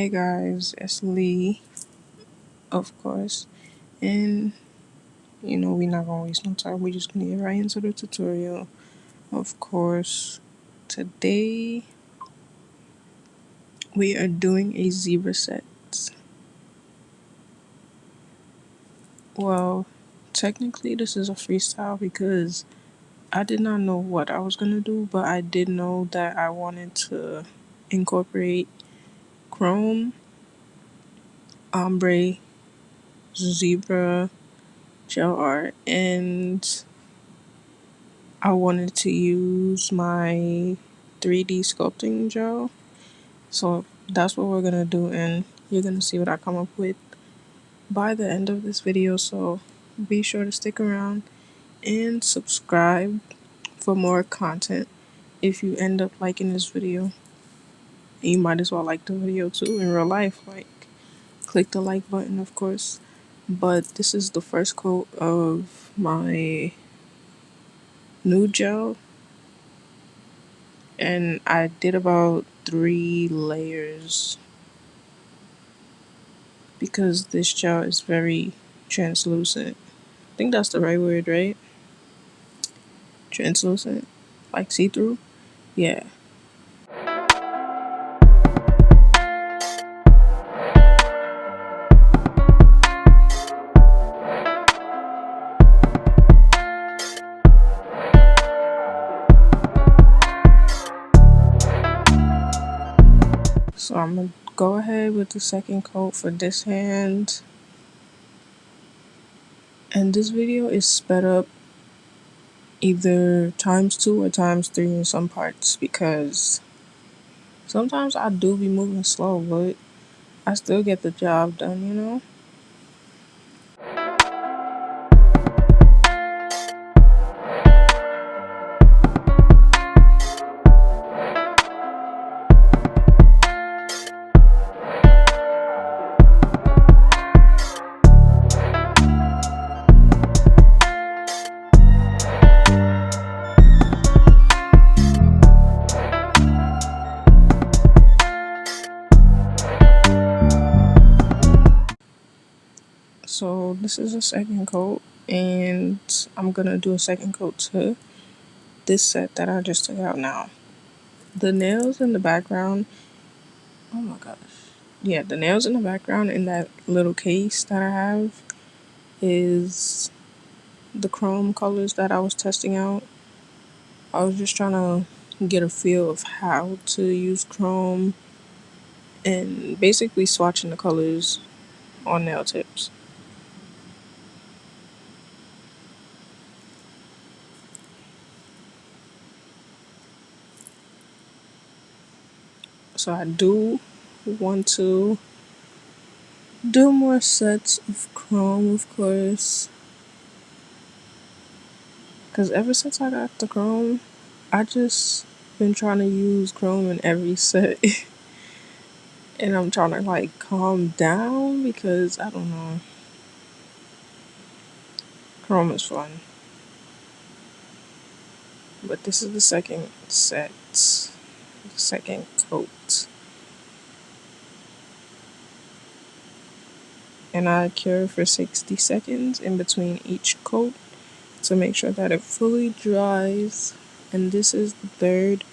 Hey guys, it's Lee, of course, and we're not gonna waste no time. We're just gonna get right into the tutorial. Of course, today we are doing a zebra set. Well, technically, this is a freestyle because I did not know what I was gonna do, but I did know that I wanted to incorporate chrome, ombre, zebra, gel art, and I wanted to use my 3D sculpting gel. So that's what we're gonna do, and you're gonna see what I come up with by the end of this video. So be sure to stick around and subscribe for more content. If you end up liking this video, you might as well like the video too in real life. Like, click the like button, of course. But this is the first coat of my new gel, and I did about 3 layers because this gel is very translucent. I think that's the right word, right? Translucent, like see-through. Yeah. So I'm gonna go ahead with the second coat for this hand, and this video is sped up either ×2 or ×3 in some parts because sometimes I do be moving slow, but I still get the job done. So this is a second coat, and I'm gonna do a second coat to this set that I just took out now. The nails in the background, oh my gosh. Yeah, the nails in the background in that little case that I have is the chrome colors that I was testing out. I was just trying to get a feel of how to use chrome and basically swatching the colors on nail tips. So I do want to do more sets of chrome, of course, because ever since I got the chrome, I just been trying to use chrome in every set. And I'm trying to like calm down because I don't know, chrome is fun. But this is the second set, the second coat, and I cure for 60 seconds in between each coat to make sure that it fully dries. And this is the third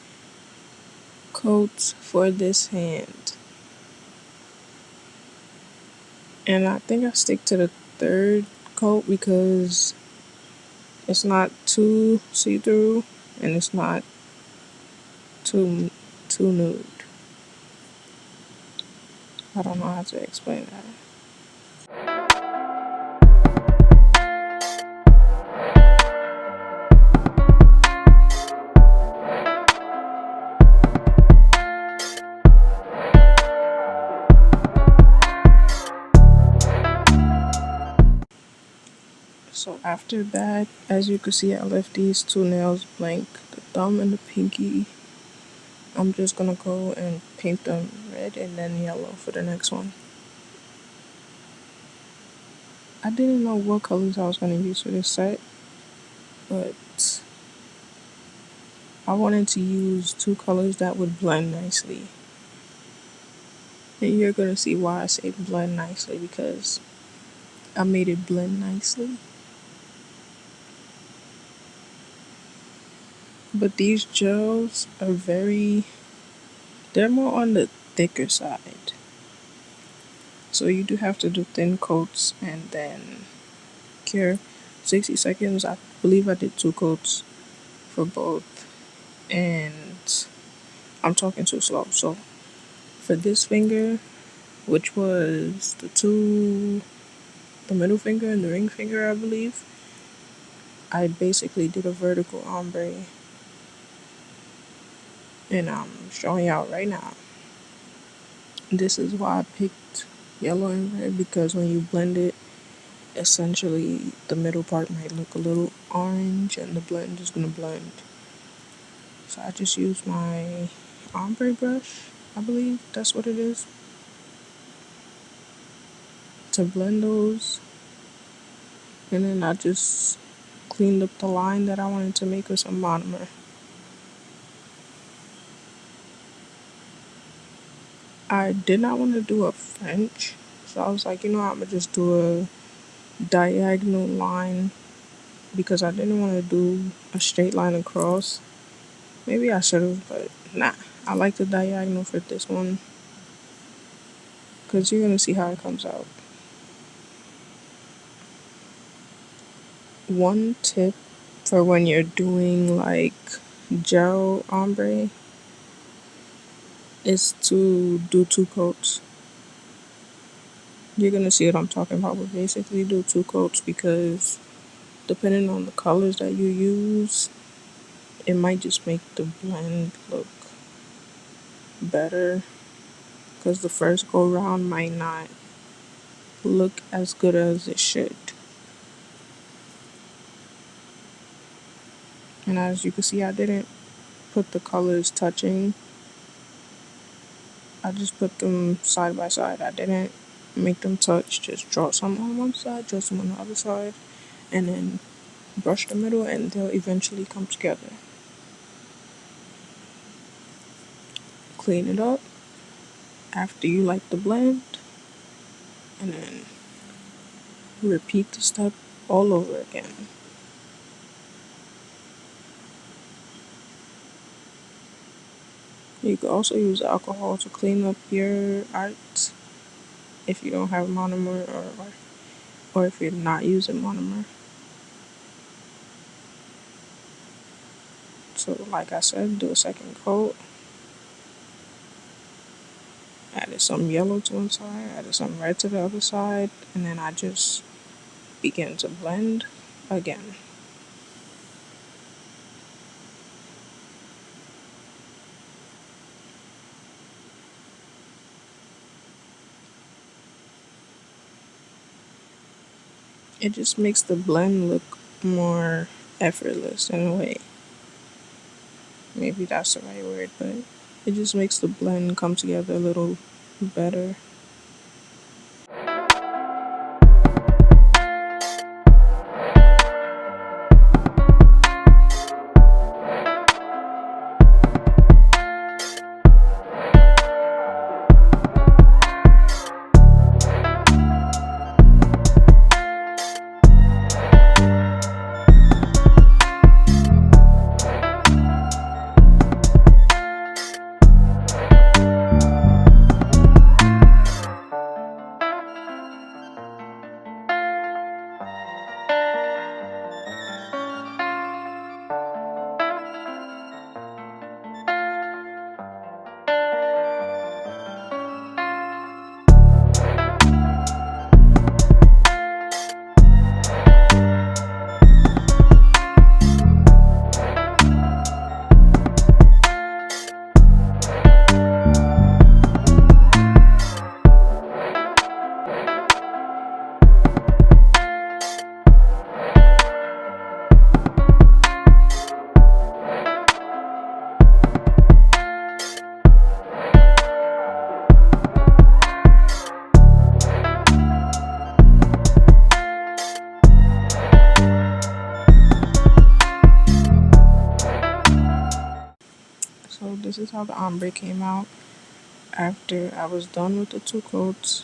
coat for this hand, and I think I stick to the third coat because it's not too see-through and it's not too nude. I don't know how to explain that. So after that, as you can see, I left these 2 nails blank, the thumb and the pinky. I'm just gonna go and paint them red and then yellow for the next one. I didn't know what colors I was gonna use for this set, but I wanted to use 2 colors that would blend nicely. And you're gonna see why I say blend nicely, because I made it blend nicely. But these gels are they're more on the thicker side. So you do have to do thin coats and then cure 60 seconds. I believe I did 2 coats for both. And I'm talking too slow. So for this finger, which was the middle finger and the ring finger, I believe, I basically did a vertical ombre, and I'm showing you out right now. This is why I picked yellow and red, because when you blend it, essentially the middle part might look a little orange and the blend is gonna blend. So I just use my ombre brush, I believe that's what it is, to blend those, and then I just cleaned up the line that I wanted to make with some monomer. I did not want to do a French, so I was like, you know what, I'm gonna just do a diagonal line, because I didn't want to do a straight line across. Maybe I should have, but nah. I like the diagonal for this one, because you're gonna see how it comes out. One tip for when you're doing like gel ombre is to do 2 coats. You're gonna see what I'm talking about, but basically do 2 coats, because depending on the colors that you use, it might just make the blend look better, because the first go round might not look as good as it should. And as you can see, I didn't put the colors touching. I just put them side by side. I didn't make them touch. Just draw some on one side, draw some on the other side, and then brush the middle, and they'll eventually come together. Clean it up after you like the blend, and then repeat the step all over again. You could also use alcohol to clean up your art if you don't have monomer, or if you're not using monomer. So like I said, do a second coat. Added some yellow to one side, added some red to the other side, and then I just begin to blend again. It just makes the blend look more effortless in a way. Maybe that's the right word, but it just makes the blend come together a little better. So this is how the ombre came out. After I was done with the two coats,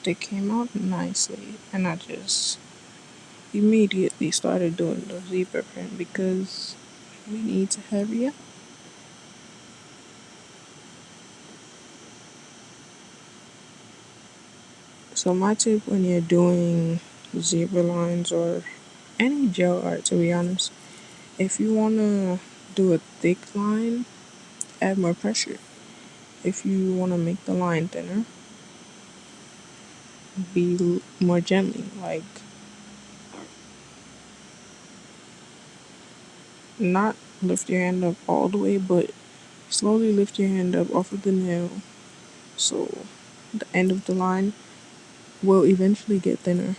they came out nicely, and I just immediately started doing the zebra print because we need to hurry up. So my tip when you're doing zebra lines or any gel art, to be honest, if you wanna do a thick line, add more pressure. If you wanna make the line thinner, be more gently. Like, not lift your hand up all the way, but slowly lift your hand up off of the nail, so the end of the line will eventually get thinner.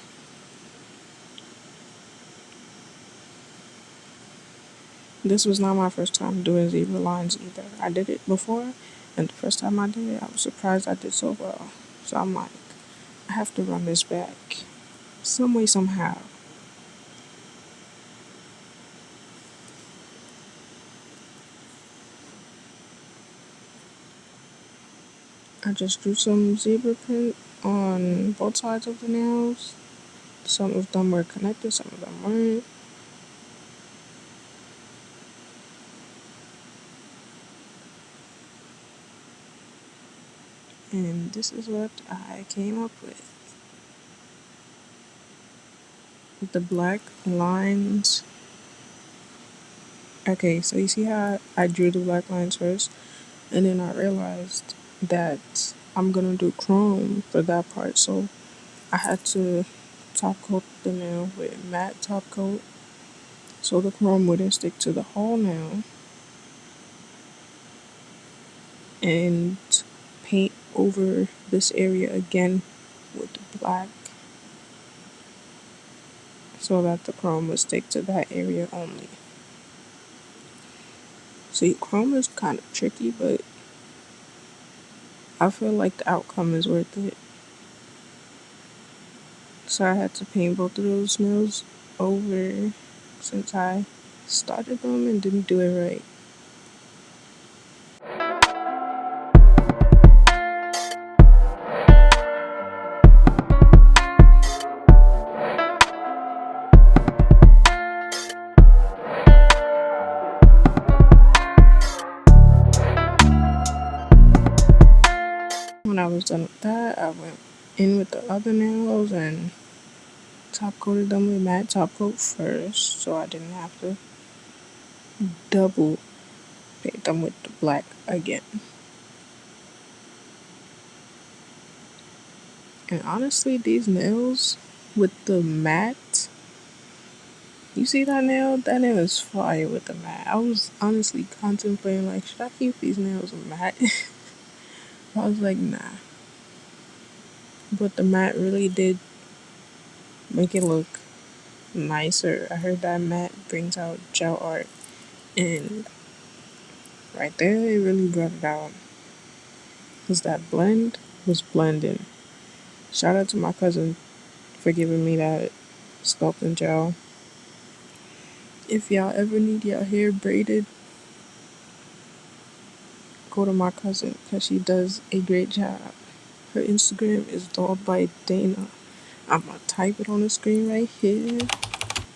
This was not my first time doing zebra lines either. I did it before, and the first time I did it, I was surprised I did so well. So I'm like, I have to run this back some way, somehow. I just drew some zebra print on both sides of the nails. Some of them were connected, some of them weren't. And this is what I came up with. The black lines. Okay, so you see how I drew the black lines first, and then I realized that I'm gonna do chrome for that part, so I had to top coat the nail with matte top coat so the chrome wouldn't stick to the whole nail, and paint over this area again with black so that the chrome would stick to that area only. See, chrome is kind of tricky, but I feel like the outcome is worth it. So I had to paint both of those nails over since I started them and didn't do it right. When I was done with that, I went in with the other nails and top coated them with matte top coat first, so I didn't have to double paint them with the black again. And honestly, these nails with the matte, you see that nail? That nail is fire with the matte. I was honestly contemplating, like, should I keep these nails matte? I was like, nah. But the matte really did make it look nicer. I heard that matte brings out gel art, and right there, it really brought it out. Because that blend was blending. Shout out to my cousin for giving me that sculpting gel. If y'all ever need your hair braided, go to my cousin because she does a great job. Her Instagram is Dolled by Dana. I'm gonna type it on the screen right here,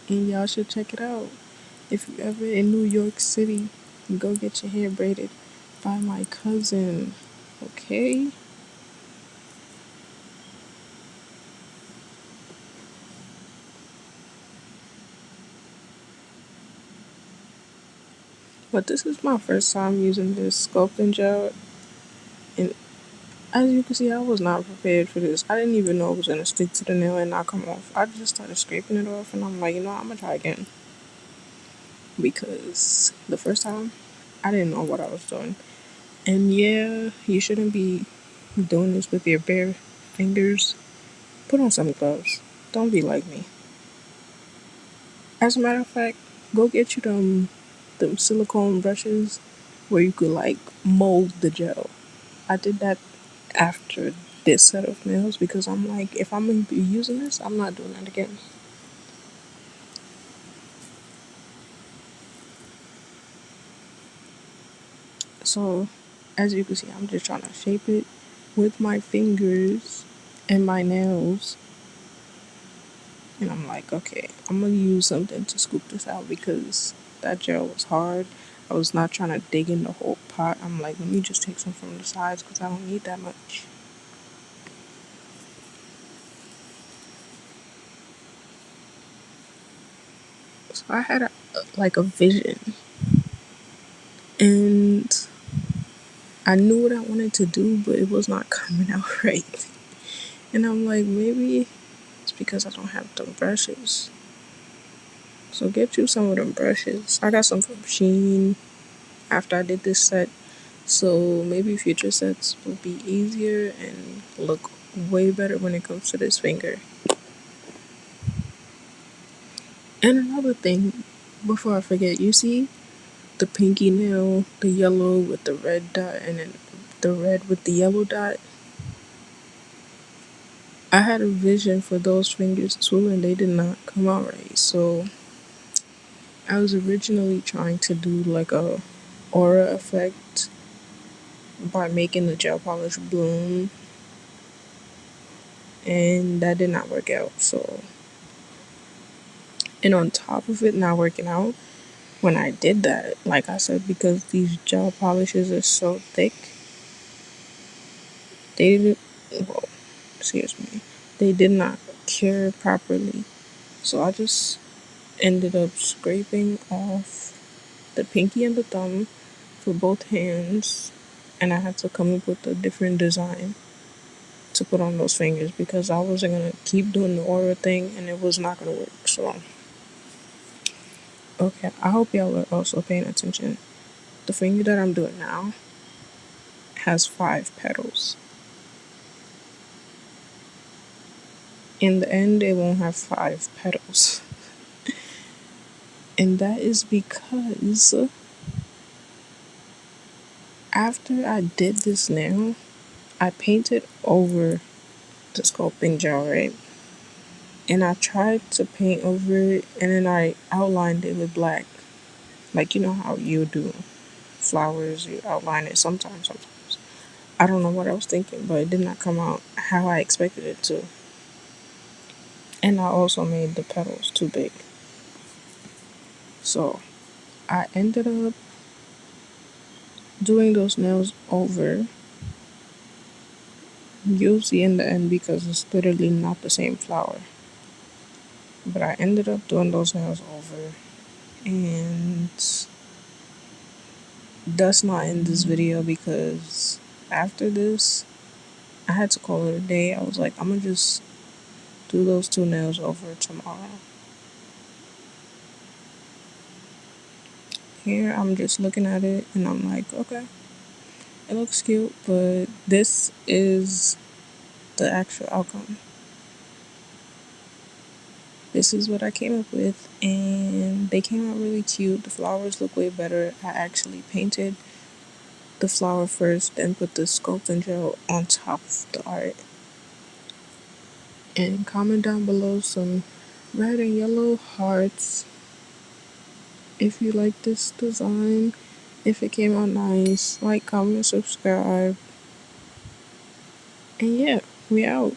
and y'all should check it out. If you ever in New York City, go get your hair braided by my cousin. Okay? But this is my first time using this sculpting gel, and as you can see, I was not prepared for this. I didn't even know it was gonna stick to the nail and not come off. I just started scraping it off, and I'm like, you know what, I'm gonna try again. Because the first time, I didn't know what I was doing. And yeah, you shouldn't be doing this with your bare fingers. Put on some gloves. Don't be like me. As a matter of fact, go get you them silicone brushes where you could like mold the gel. I did that after this set of nails because I'm like, if I'm gonna be using this, I'm not doing that again. So, as you can see, I'm just trying to shape it with my fingers and my nails. And I'm like, okay, I'm gonna use something to scoop this out because that gel was hard. I was not trying to dig in the whole pot. I'm like, let me just take some from the sides because I don't need that much. So I had like a vision, and I knew what I wanted to do, but it was not coming out right. And I'm like, maybe it's because I don't have them brushes. So get you some of them brushes. I got some from Shein after I did this set. So maybe future sets will be easier and look way better when it comes to this finger. And another thing, before I forget, you see the pinky nail, the yellow with the red dot, and then the red with the yellow dot? I had a vision for those fingers too, and they did not come out right. So I was originally trying to do like a aura effect by making the gel polish bloom, and that did not work out. So, and on top of it not working out, when I did that, like I said, because these gel polishes are so thick, they didn't, well, excuse me, they did not cure properly. So I just ended up scraping off the pinky and the thumb for both hands, and I had to come up with a different design to put on those fingers because I wasn't gonna keep doing the aura thing and it was not gonna work. So, okay, I hope y'all are also paying attention. The finger that I'm doing now has 5 petals. In the end, it won't have 5 petals. And that is because after I did this nail, I painted over the sculpting gel, right? And I tried to paint over it and then I outlined it with black. Like, you know how you do flowers, you outline it sometimes. I don't know what I was thinking, but it did not come out how I expected it to. And I also made the petals too big. So I ended up doing those nails over. You'll see in the end because it's literally not the same flower. But I ended up doing those nails over. And that's not in this video because after this, I had to call it a day. I was like, I'm gonna just do those 2 nails over tomorrow. Here, I'm just looking at it and I'm like, okay, it looks cute, but this is the actual outcome. This is what I came up with, and they came out really cute. The flowers look way better. I actually painted the flower first, then put the sculpting gel on top of the art. And comment down below some red and yellow hearts if you like this design, if it came out nice. Like, comment, subscribe, and yeah, we out.